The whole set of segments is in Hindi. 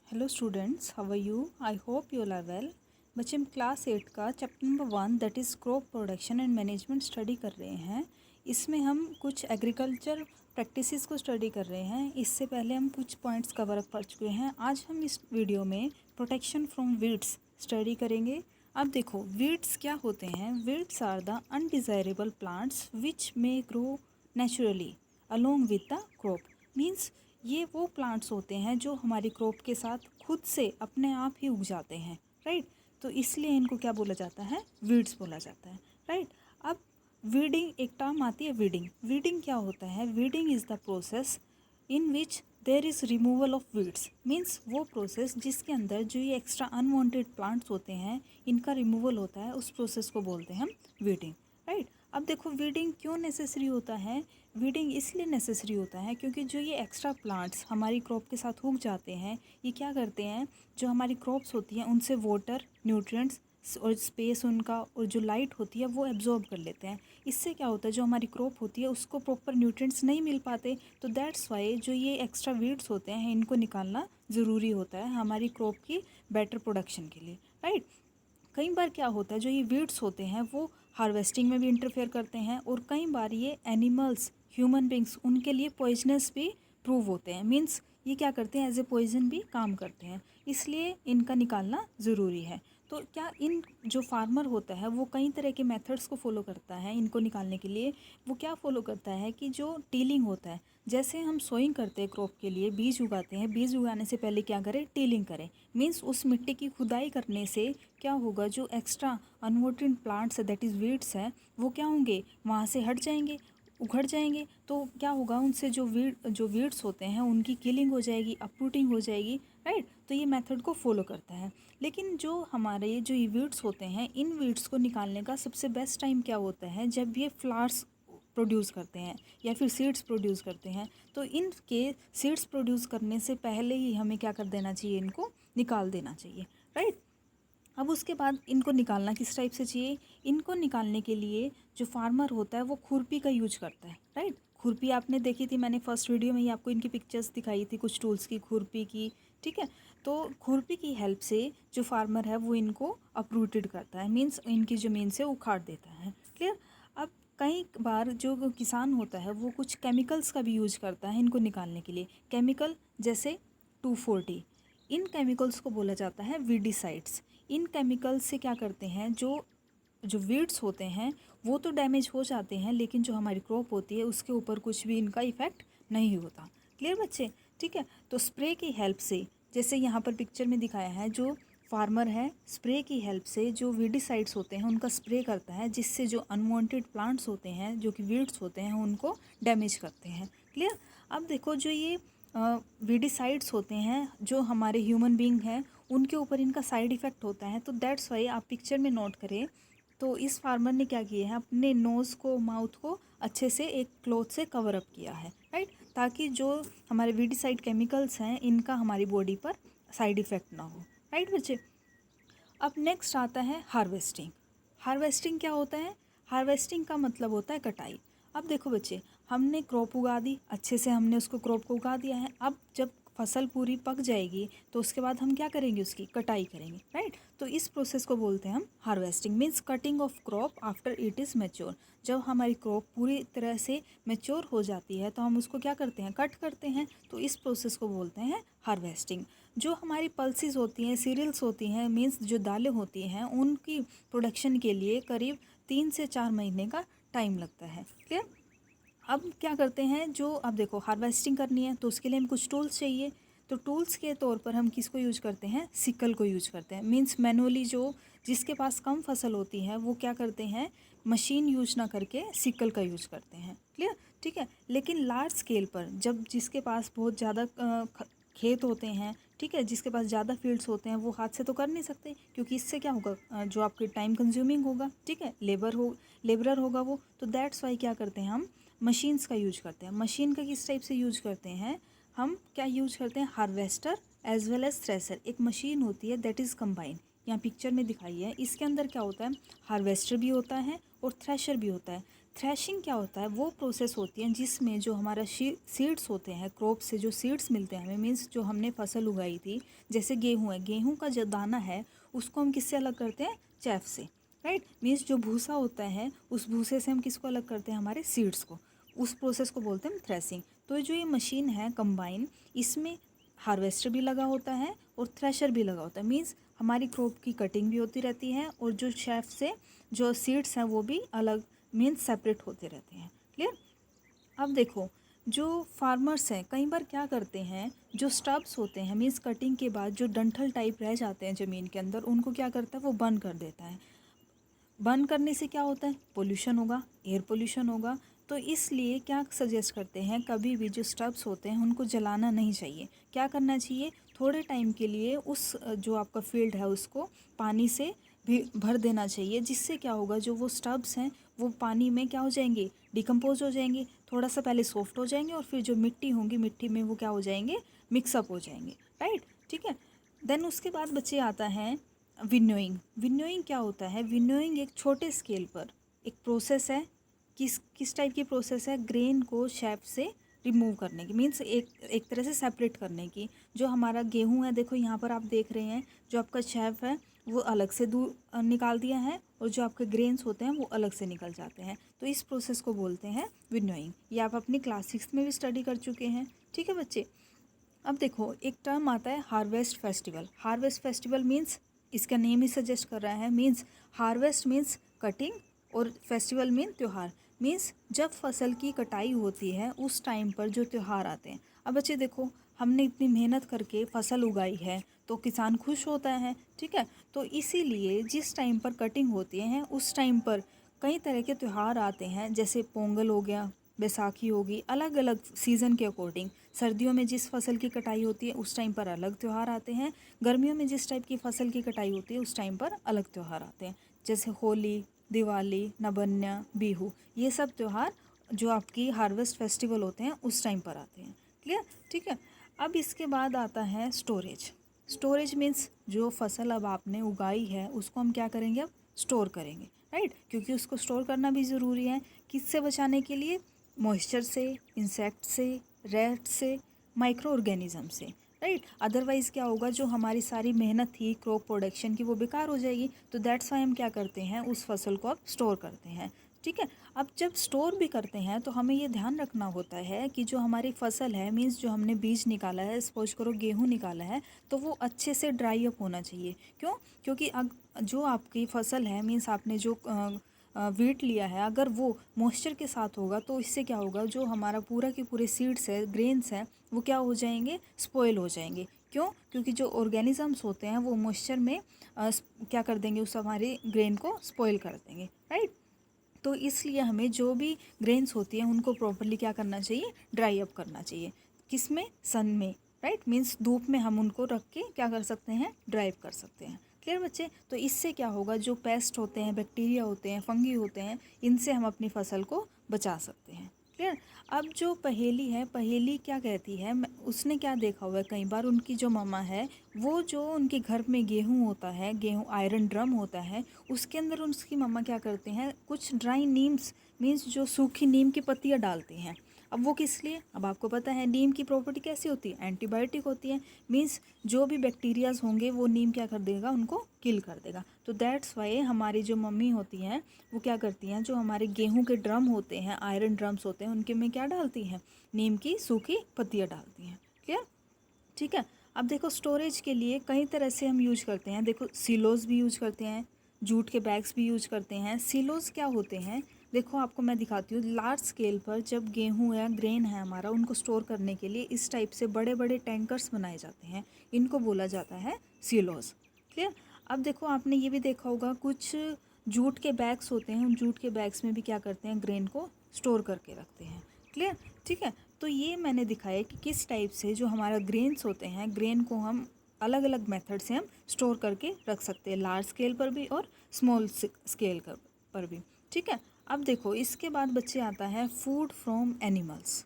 Hello students, how are you? I hope you all are well. बच्चे हम क्लास 8 का chapter number 1 that is crop production and management study कर रहे हैं। इसमें हम कुछ एग्रीकल्चर प्रैक्टिसेस को स्टडी कर रहे हैं। इससे पहले हम कुछ पॉइंट्स कवर अप कर चुके हैं। आज हम इस वीडियो में प्रोटेक्शन फ्रॉम वीड्स स्टडी करेंगे। अब देखो, वीड्स क्या होते हैं? Weeds are the undesirable plants which may grow naturally along with the crop. Means ये वो प्लांट्स होते हैं जो हमारी क्रॉप के साथ खुद से अपने आप ही उग जाते हैं, राइट। तो इसलिए इनको क्या बोला जाता है? वीड्स बोला जाता है, राइट। अब वीडिंग एक टर्म आती है, वीडिंग। वीडिंग क्या होता है? Weeding is the process in which there is removal of weeds. Means वो प्रोसेस जिसके अंदर जो ये एक्स्ट्रा अनवांटेड प्लांट्स होते हैं इनका रिमूवल होता है, उस प्रोसेस को बोलते हैं हम वीडिंग, राइट। अब देखो, वीडिंग क्यों नेसेसरी होता है? वीडिंग इसलिए नेसेसरी होता है क्योंकि जो ये एक्स्ट्रा प्लांट्स हमारी क्रॉप के साथ उग जाते हैं, ये क्या करते हैं, जो हमारी क्रॉप्स होती हैं उनसे वाटर, न्यूट्रिएंट्स और स्पेस उनका और जो लाइट होती है वो एब्जॉर्ब कर लेते हैं। इससे क्या होता है, जो हमारी क्रॉप होती है उसको प्रॉपर न्यूट्रिएंट्स नहीं मिल पाते। तो दैट्स वाई जो ये एक्स्ट्रा वीड्स होते हैं इनको निकालना ज़रूरी होता है हमारी क्रॉप की बेटर प्रोडक्शन के लिए, राइट। कई बार क्या होता है, जो ये वीड्स होते हैं वो हार्वेस्टिंग में भी इंटरफेयर करते हैं और कई बार ये एनिमल्स, ह्यूमन बींग्स, उनके लिए पॉइजनस भी प्रूव होते हैं। मीन्स ये क्या करते हैं, एज ए पॉइजन भी काम करते हैं, इसलिए इनका निकालना ज़रूरी है। तो क्या इन जो फार्मर होता है वो कई तरह के मेथड्स को फॉलो करता है इनको निकालने के लिए। वो क्या फॉलो करता है कि जो टीलिंग होता है, जैसे हम सोइंग करते हैं क्रॉप के लिए, बीज उगाते हैं, बीज उगाने से पहले क्या करें? टीलिंग करें। मीन्स उस मिट्टी की खुदाई करने से क्या होगा, जो एक्स्ट्रा अनवांटेड प्लांट्स है दैट इज़ वीड्स हैं वो क्या होंगे, वहाँ से हट जाएंगे, उखड़ जाएंगे। तो क्या होगा, उनसे जो वीड्स होते हैं उनकी किलिंग हो जाएगी, अपरूटिंग हो जाएगी, राइट। तो ये मेथड को फॉलो करता है। लेकिन जो हमारे जो ये वीड्स होते हैं, इन वीड्स को निकालने का सबसे बेस्ट टाइम क्या होता है? जब ये फ्लावर्स प्रोड्यूस करते हैं या फिर सीड्स प्रोड्यूस करते हैं। तो इनके सीड्स प्रोड्यूस करने से पहले ही हमें क्या कर देना चाहिए? इनको निकाल देना चाहिए, राइट। अब उसके बाद इनको निकालना किस टाइप से चाहिए? इनको निकालने के लिए जो फार्मर होता है वो खुरपी का यूज करता है, राइट। खुरपी आपने देखी थी, मैंने फर्स्ट वीडियो में ही आपको इनकी पिक्चर्स दिखाई थी, कुछ टूल्स की, खुरपी की, ठीक है। तो खुरपी की हेल्प से जो फार्मर है वो इनको अपरूटेड करता है, मीन्स इनकी ज़मीन से उखाड़ देता है, क्लियर। अब कई बार जो किसान होता है वो कुछ केमिकल्स का भी यूज करता है इनको निकालने के लिए। केमिकल जैसे 2,4-D, इन केमिकल्स को बोला जाता है वीडिसाइड्स। इन केमिकल्स से क्या करते हैं, जो जो वीड्स होते हैं वो तो डैमेज हो जाते हैं, लेकिन जो हमारी क्रॉप होती है उसके ऊपर कुछ भी इनका इफ़ेक्ट नहीं होता। क्लियर बच्चे? ठीक है। तो स्प्रे की हेल्प से, जैसे यहाँ पर पिक्चर में दिखाया है, जो फार्मर है स्प्रे की हेल्प से जो वीडिसाइड्स होते हैं उनका स्प्रे करता है, जिससे जो अनवांटेड प्लांट्स होते हैं, जो कि वीड्स होते हैं, उनको डैमेज करते हैं। क्लियर? अब देखो, जो ये वीडिसाइड्स होते हैं जो हमारे ह्यूमन बींग हैं उनके ऊपर इनका साइड इफ़ेक्ट होता है। तो दैट्स वाई आप पिक्चर में नोट करें तो इस फार्मर ने क्या किया है, अपने नोज़ को, माउथ को अच्छे से एक क्लॉथ से कवर अप किया है, राइट, ताकि जो हमारे वीडिसाइड केमिकल्स हैं इनका हमारी बॉडी पर साइड इफ़ेक्ट ना हो, राइट बच्चे। अब नेक्स्ट आता है हार्वेस्टिंग। हार्वेस्टिंग क्या होता है? हार्वेस्टिंग का मतलब होता है कटाई। अब देखो बच्चे, हमने क्रॉप उगा दी, अच्छे से हमने उसको क्रॉप को उगा दिया है। अब जब फसल पूरी पक जाएगी तो उसके बाद हम क्या करेंगे? उसकी कटाई करेंगे, राइट। तो इस प्रोसेस को बोलते हैं हम harvesting. Means cutting of crop after it is mature. जब हमारी क्रॉप पूरी तरह से मैच्योर हो जाती है तो हम उसको क्या करते हैं? कट करते हैं। तो इस प्रोसेस को बोलते हैं हार्वेस्टिंग। जो हमारी पल्सेस होती हैं, सीरियल्स होती हैं, मीन्स जो दालें होती हैं, उनकी प्रोडक्शन के लिए करीब 3 से 4 महीने का टाइम लगता है, क्लियर। अब क्या करते हैं, जो अब देखो हार्वेस्टिंग करनी है तो उसके लिए हम कुछ टूल्स चाहिए। तो टूल्स के तौर पर हम किसको यूज करते हैं? सिकल को यूज करते हैं। मीन्स मैनुअली जो जिसके पास कम फसल होती है वो क्या करते हैं, मशीन यूज ना करके सिकल का यूज करते हैं, क्लियर, ठीक है। लेकिन लार्ज स्केल पर जब जिसके पास बहुत ज़्यादा खेत होते हैं, ठीक है, जिसके पास ज़्यादा फील्ड्स होते हैं, वो हाथ से तो कर नहीं सकते, क्योंकि इससे क्या होगा, जो आपके टाइम कंज्यूमिंग होगा, ठीक है, लेबरर होगा वो। तो दैट्स वाई क्या करते हैं, हम मशीन्स का यूज करते हैं। मशीन का किस टाइप से यूज करते हैं? हम क्या यूज करते हैं? Harvester as well as thresher. एक मशीन होती है दैट इज़ कंबाइन, यहाँ पिक्चर में दिखाई है। इसके अंदर क्या होता है? हार्वेस्टर भी होता है और थ्रेशर भी होता है। थ्रेशिंग क्या होता है, वो प्रोसेस होती है जिसमें जो हमारा सीड्स होते हैं, क्रॉप से जो सीड्स मिलते हैं हमें, मीन्स जो हमने फसल उगाई थी, जैसे गेहूँ है, गेहूँ का जो दाना है उसको हम किससे अलग करते हैं, चैफ से, राइट। मीन्स जो भूसा होता है उस भूसे से हम किसको अलग करते हैं, हमारे सीड्स को। उस प्रोसेस को बोलते हैं थ्रेसिंग। तो जो ये मशीन है कंबाइन, इसमें हार्वेस्टर भी लगा होता है और थ्रेशर भी लगा होता है। मीन्स हमारी क्रॉप की कटिंग भी होती रहती है और जो शेफ से जो सीड्स हैं वो भी अलग, मीन्स सेपरेट होते रहते हैं। क्लियर। अब देखो, जो फार्मर्स हैं कई बार क्या करते हैं, जो स्टब्स होते हैं, मीन्स कटिंग के बाद जो डंठल टाइप रह जाते हैं ज़मीन के अंदर, उनको क्या करता है, वो बर्न कर देता है। बर्न करने से क्या होता है, पोल्यूशन होगा, एयर पोल्यूशन होगा। तो इसलिए क्या सजेस्ट करते हैं, कभी भी जो स्टब्स होते हैं उनको जलाना नहीं चाहिए। क्या करना चाहिए, थोड़े टाइम के लिए उस जो आपका फील्ड है उसको पानी से भी भर देना चाहिए, जिससे क्या होगा, जो वो स्टब्स हैं वो पानी में क्या हो जाएंगे, डिकम्पोज हो जाएंगे, थोड़ा सा पहले सॉफ्ट हो जाएंगे और फिर जो मिट्टी होंगी, मिट्टी में वो क्या हो जाएंगे, मिक्सअप हो जाएंगे, राइट। ठीक है। देन उसके बाद बच्चे आता है विनोइंग। विनोइंग क्या होता है, विनोइंग एक छोटे स्केल पर एक प्रोसेस है। किस टाइप की प्रोसेस है, ग्रेन को शेफ से रिमूव करने की, मीन्स एक तरह से सेपरेट करने की। जो हमारा गेहूं है, देखो यहाँ पर आप देख रहे हैं, जो आपका शेफ है वो अलग से दूर निकाल दिया है और जो आपके ग्रेन्स होते हैं वो अलग से निकल जाते हैं। तो इस प्रोसेस को बोलते हैं विनोइंग। ये आप अपनी क्लास 6 में भी स्टडी कर चुके हैं। ठीक है बच्चे। अब देखो, एक टर्म आता है harvest festival. Harvest festival means, इसका नेम ही सजेस्ट कर रहा है, मीन्स हार्वेस्ट मीन्स कटिंग और फेस्टिवल मीन त्यौहार। मीन्स जब फसल की कटाई होती है उस टाइम पर जो त्यौहार आते हैं। अब बच्चे देखो, हमने इतनी मेहनत करके फसल उगाई है तो किसान खुश होता है, ठीक है। तो इसीलिए जिस टाइम पर कटिंग होती है उस टाइम पर कई तरह के त्यौहार आते हैं, जैसे पोंगल हो गया, बैसाखी होगी, अलग अलग सीज़न के अकॉर्डिंग। सर्दियों में जिस फसल की कटाई होती है उस टाइम पर अलग त्यौहार आते हैं, गर्मियों में जिस टाइप की फसल की कटाई होती है उस टाइम पर अलग त्यौहार आते हैं, जैसे होली, दिवाली, नबन्या, बिहू। ये सब त्यौहार जो आपकी हार्वेस्ट फेस्टिवल होते हैं उस टाइम पर आते हैं। क्लियर। ठीक है। अब इसके बाद आता है स्टोरेज। स्टोरेज मीन्स जो फसल अब आपने उगाई है उसको हम क्या करेंगे, अब स्टोर करेंगे, राइट। क्योंकि उसको स्टोर करना भी ज़रूरी है, किससे बचाने के लिए, मॉइस्चर से, इंसेक्ट से, रेस्ट से, माइक्रो ऑर्गेनिज्म से, राइट। अदरवाइज़ क्या होगा, जो हमारी सारी मेहनत थी क्रॉप प्रोडक्शन की वो बेकार हो जाएगी। तो दैट्स वाई हम क्या करते हैं, उस फसल को अब स्टोर करते हैं। ठीक है। अब जब स्टोर भी करते हैं तो हमें ये ध्यान रखना होता है कि जो हमारी फसल है, मीन्स जो हमने बीज निकाला है, सपोज करो गेहूँ निकाला है, तो वो अच्छे से ड्राई अप होना चाहिए। क्यों, क्योंकि जो आपकी फसल है, मीन्स आपने जो वीट लिया है, अगर वो मॉइस्चर के साथ होगा तो इससे क्या होगा, जो हमारा पूरा के पूरे सीड्स है, ग्रेन्स हैं, वो क्या हो जाएंगे, स्पॉइल हो जाएंगे। क्यों, क्योंकि जो ऑर्गेनिजम्स होते हैं वो मॉइस्चर में क्या कर देंगे, उस हमारे ग्रेन को स्पॉइल कर देंगे, राइट। तो इसलिए हमें जो भी ग्रेन्स होती हैं उनको प्रॉपरली क्या करना चाहिए, ड्राई अप करना चाहिए। किस में, सन में, राइट। मीन्स धूप में हम उनको रख के क्या कर सकते हैं, ड्राई अप कर सकते हैं। क्लियर बच्चे। तो इससे क्या होगा, जो पेस्ट होते हैं, बैक्टीरिया होते हैं, फंगी होते हैं, इनसे हम अपनी फसल को बचा सकते हैं। क्लियर। अब जो पहेली है, पहेली क्या कहती है, उसने क्या देखा हुआ है, कई बार उनकी जो मम्मा है वो जो उनके घर में गेहूँ होता है, गेहूँ आयरन ड्रम होता है, उसके अंदर उसकी मम्मा क्या करते हैं, कुछ ड्राई नीम्स, मीन्स जो सूखी नीम की पत्तियाँ डालती हैं। अब वो किस लिए, अब आपको पता है नीम की प्रॉपर्टी कैसी होती है, एंटीबायोटिक होती है। मीन्स जो भी बैक्टीरियाज होंगे वो नीम क्या कर देगा, उनको किल कर देगा। तो दैट्स वाई हमारी जो मम्मी होती हैं वो क्या करती हैं, जो हमारे गेहूं के ड्रम होते हैं, आयरन ड्रम्स होते हैं, उनके में क्या डालती हैं, नीम की सूखी पत्तियाँ डालती हैं। क्लियर। ठीक है। अब देखो, स्टोरेज के लिए कई तरह से हम यूज करते हैं। देखो, सिलोज भी यूज करते हैं, जूट के बैग्स भी यूज करते हैं। सिलोज क्या होते हैं, देखो आपको मैं दिखाती हूँ। लार्ज स्केल पर जब गेहूँ या ग्रेन है हमारा, उनको स्टोर करने के लिए इस टाइप से बड़े बड़े टैंकर्स बनाए जाते हैं, इनको बोला जाता है सिलोज। क्लियर। अब देखो, आपने ये भी देखा होगा, कुछ जूट के बैग्स होते हैं, उन जूट के बैग्स में भी क्या करते हैं, ग्रेन को स्टोर करके रखते हैं। क्लियर। ठीक है। तो ये मैंने दिखाया कि किस टाइप से जो हमारा ग्रेन्स होते हैं, ग्रेन को हम अलग अलग मेथड से हम स्टोर करके रख सकते हैं, लार्ज स्केल पर भी और स्मॉल स्केल पर भी। ठीक है। अब देखो, इसके बाद बच्चे आता है food from animals.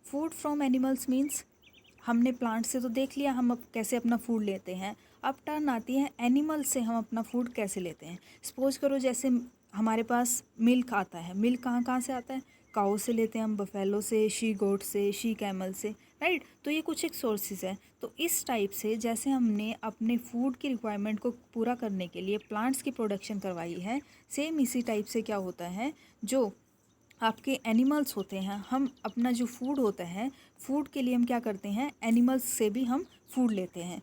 Food from animals means हमने प्लांट से तो देख लिया हम अब कैसे अपना फूड लेते हैं। अब टर्न आती है एनिमल से हम अपना फूड कैसे लेते हैं। सपोज करो जैसे हमारे पास मिल्क आता है। मिल्क कहाँ कहाँ से आता है? काऊ से लेते हैं हम, बफेलो से, शी गोट से, शी कैमल से, राइट। तो ये कुछ एक सोर्सेज है। तो इस टाइप से जैसे हमने अपने फूड की रिक्वायरमेंट को पूरा करने के लिए प्लांट्स की प्रोडक्शन करवाई है, सेम इसी टाइप से क्या होता है, जो आपके एनिमल्स होते हैं, हम अपना जो फूड होता है, फूड के लिए हम क्या करते हैं, एनिमल्स से भी हम फूड लेते हैं।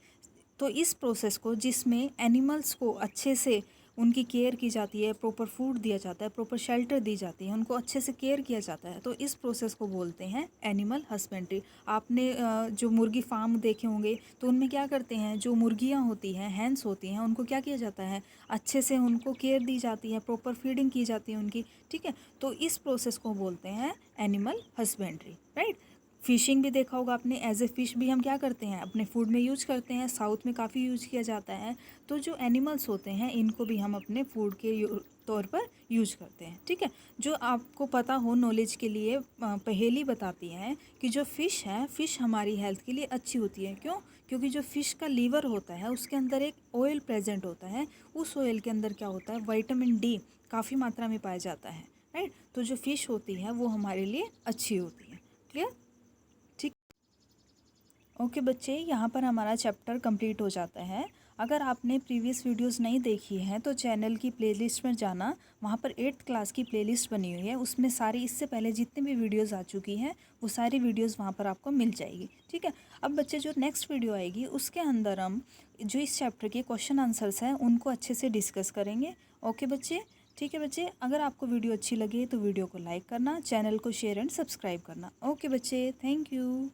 तो इस प्रोसेस को, जिसमें एनिमल्स को अच्छे से उनकी केयर की जाती है, प्रॉपर फूड दिया जाता है, प्रॉपर शेल्टर दी जाती है, उनको अच्छे से केयर किया जाता है, तो इस प्रोसेस को बोलते हैं एनिमल हस्बेंड्री। आपने जो मुर्गी फार्म देखे होंगे, तो उनमें क्या करते हैं, जो मुर्गियाँ होती हैं, हैंस होती हैं, उनको क्या किया जाता है, अच्छे से उनको केयर दी जाती है, प्रॉपर फीडिंग की जाती है उनकी, ठीक है। तो इस प्रोसेस को बोलते हैं एनिमल हस्बेंड्री, राइट। फ़िशिंग भी देखा होगा आपने, एज ए फ़िश भी हम क्या करते हैं, अपने फूड में यूज करते हैं, साउथ में काफ़ी यूज किया जाता है। तो जो एनिमल्स होते हैं, इनको भी हम अपने फूड के तौर पर यूज करते हैं, ठीक है। जो आपको पता हो, नॉलेज के लिए पहेली बताती है कि जो फ़िश है, फ़िश हमारी हेल्थ के लिए अच्छी होती है। क्यों? क्योंकि जो फ़िश का लीवर होता है, उसके अंदर एक ऑयल प्रेजेंट होता है। उस ऑयल के अंदर क्या होता है, विटामिन डी काफ़ी मात्रा में पाया जाता है, राइट। तो जो फ़िश होती है वो हमारे लिए अच्छी होती है। क्लियर? ठीक। ओके बच्चे, यहाँ पर हमारा चैप्टर कंप्लीट हो जाता है। अगर आपने प्रीवियस वीडियोस नहीं देखी हैं तो चैनल की प्लेलिस्ट में जाना, वहाँ पर 8th क्लास की प्लेलिस्ट बनी हुई है, उसमें सारी इससे पहले जितने भी वीडियोस आ चुकी हैं वो सारी वीडियोस वहाँ पर आपको मिल जाएगी, ठीक है। अब बच्चे, जो नेक्स्ट वीडियो आएगी उसके अंदर हम जो इस चैप्टर के क्वेश्चन आंसर्स हैं उनको अच्छे से डिस्कस करेंगे। ओके बच्चे, ठीक है बच्चे। अगर आपको वीडियो अच्छी लगे तो वीडियो को लाइक करना, चैनल को शेयर एंड सब्सक्राइब करना। ओके बच्चे, थैंक यू।